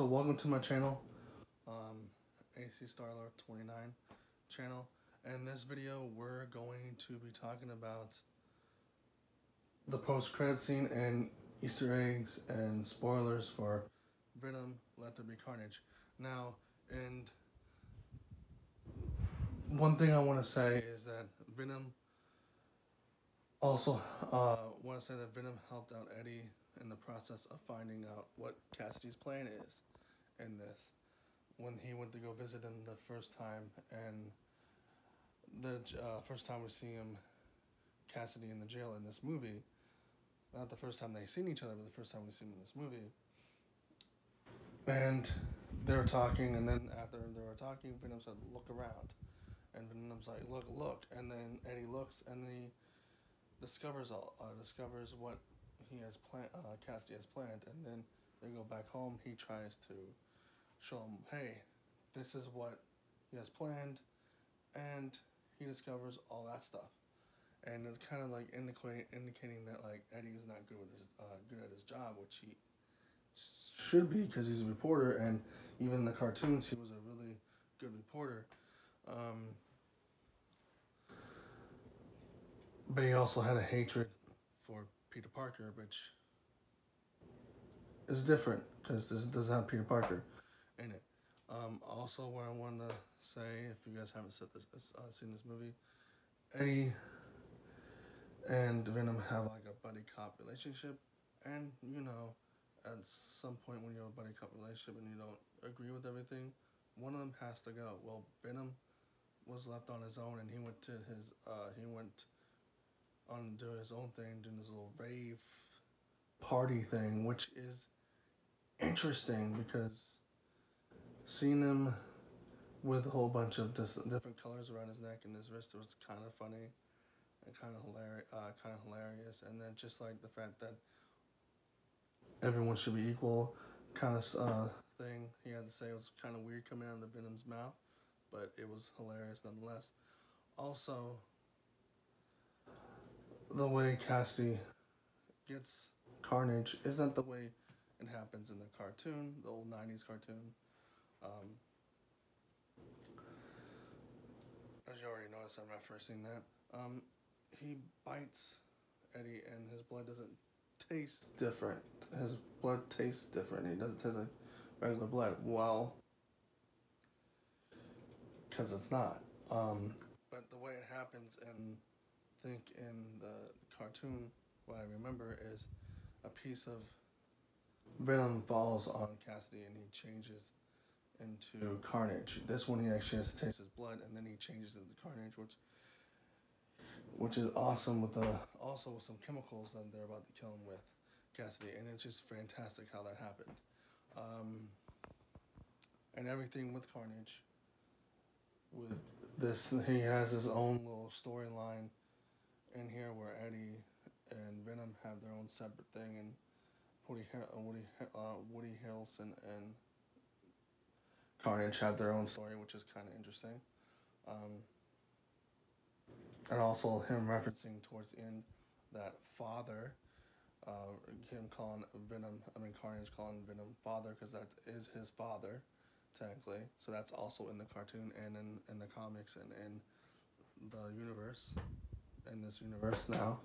So welcome to my channel, AC Starlord 29 channel. In this video, we're going to be talking about the post-credit scene and Easter eggs and spoilers for Venom: Let There Be Carnage. Now, and one thing I want to say is that Venom Venom helped out Eddie in the process of finding out what Cassidy's plan is in this. When he went to go visit him the first time, and the first time we see him, Cassidy in the jail in this movie, not the first time they've seen each other, but the first time we see him in this movie. And they were talking, and then after they were talking, Venom said, "Look around," and Venom's like, "Look," and then Eddie looks, and then he discovers what he has Cassidy has planned, and then they go back home. He tries to show him, hey, this is what he has planned, and he discovers all that stuff, and it's kind of like indicating that like Eddie is not good at his job, which he should be because he's a reporter, and even in the cartoons he was a really good reporter. But he also had a hatred for Peter Parker, which is different because this doesn't have Peter Parker in it. Also, what I wanted to say, if you guys haven't seen this movie, Eddie and Venom have like a buddy cop relationship, and you know, at some point when you have a buddy cop relationship and you don't agree with everything, one of them has to go. Well, Venom was left on his own, and he went on doing his own thing, doing his little rave party thing, which is interesting because seeing him with a whole bunch of different colors around his neck and his wrist was kind of funny and kind of hilarious. And then just like the fact that everyone should be equal kind of thing he had to say was kind of weird coming out of the Venom's mouth, but it was hilarious nonetheless. Also, the way Cassidy gets Carnage isn't the way it happens in the cartoon, the old 90s cartoon. As you already noticed, I'm referencing that. He bites Eddie, and his blood doesn't taste different. His blood tastes different. He doesn't taste like regular blood. Well, because it's not. But the way it happens in the cartoon, what I remember is a piece of Venom falls on Cassidy and he changes into Carnage. This one he actually has to taste his blood, and then he changes into Carnage, which is awesome also with some chemicals that they're about to kill him with, Cassidy, and it's just fantastic how that happened. And everything with Carnage, with this, he has his own little storyline in here where Eddie and Venom have their own separate thing, and Woody Harrelson and Carnage have their own story, which is kind of interesting. And also him referencing towards the end that father, him calling Carnage calling Venom father, because that is his father, technically. So that's also in the cartoon and in the comics and in the universe, in this universe now.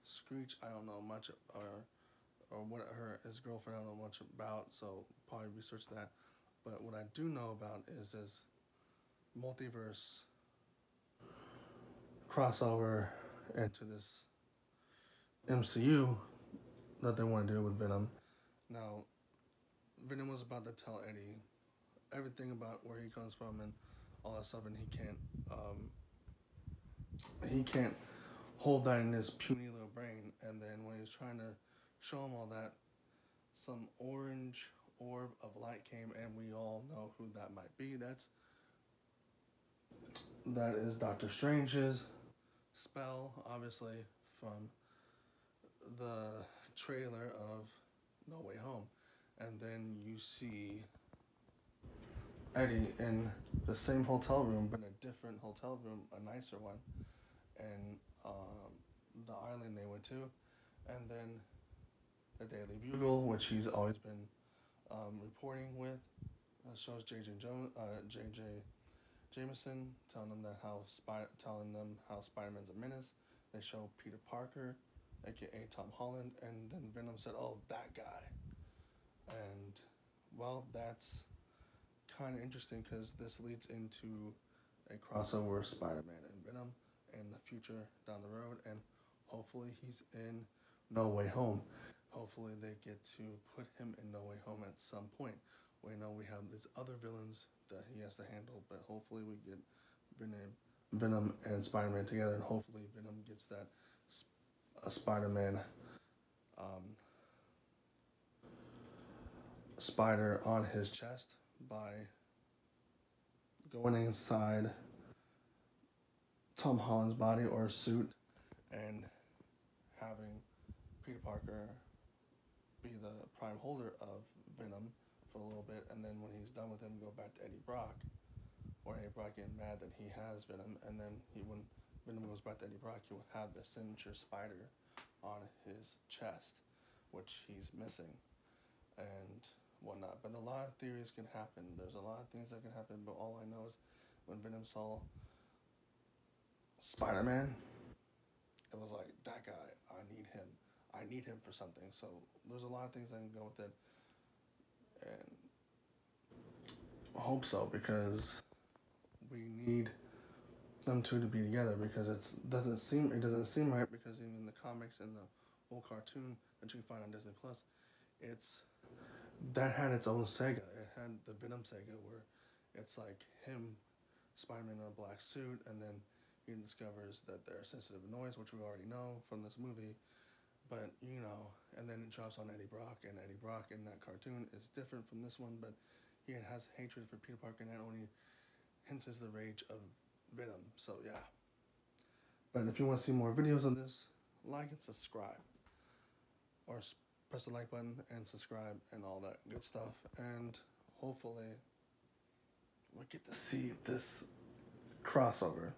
Screech, I don't know much, or what his girlfriend, I don't know much about, so probably research that. But what I do know about is this multiverse crossover into this MCU that they want to do with Venom. Now, Venom was about to tell Eddie everything about where he comes from and all that stuff, and he can't hold that in his puny little brain. And then when he was trying to show him all that, some orange orb of light came, and we all know who that might be. That is Doctor Strange's spell, obviously from the trailer of No Way Home. And then you see Eddie in the same hotel room, but a different hotel room, a nicer one, and the island they went to, and then the Daily Bugle, which he's always been reporting with. Shows J.J. Jameson telling them how Spider-Man's a menace. They show Peter Parker, aka Tom Holland, and then Venom said, "Oh, that guy." And well, that's kind of interesting because this leads into a crossover Spider-Man and Venom in the future down the road, and hopefully he's in No Way Home. Hopefully they get to put him in No Way Home at some point. We know we have these other villains that he has to handle, but hopefully we get Venom and Spider-Man together, and hopefully Venom gets that Spider-Man spider on his chest by going inside Tom Holland's body or suit and having Peter Parker be the prime holder of Venom for a little bit, and then when he's done with him, go back to Eddie Brock, or Eddie Brock getting mad that he has Venom, and then when Venom goes back to Eddie Brock, he will have the signature spider on his chest, which he's missing, and whatnot. But a lot of theories can happen. There's a lot of things that can happen, but all I know is when Venom saw Spider-Man, it was like, that guy, I need him. I need him for something. So there's a lot of things that can go with it. And I hope so, because we need them two to be together, because it doesn't seem right, because even in the comics and the old cartoon that you can find on Disney Plus, that had its own Sega. It had the Venom Sega, where it's like him, Spider-Man in a black suit, and then he discovers that they're sensitive to noise, which we already know from this movie. But, and then it drops on Eddie Brock, and Eddie Brock in that cartoon is different from this one, but he has hatred for Peter Parker, and that only hints the rage of Venom. So, yeah. But if you want to see more videos on this, like and subscribe. Or press the like button and subscribe and all that good stuff. And hopefully we'll get to see this crossover.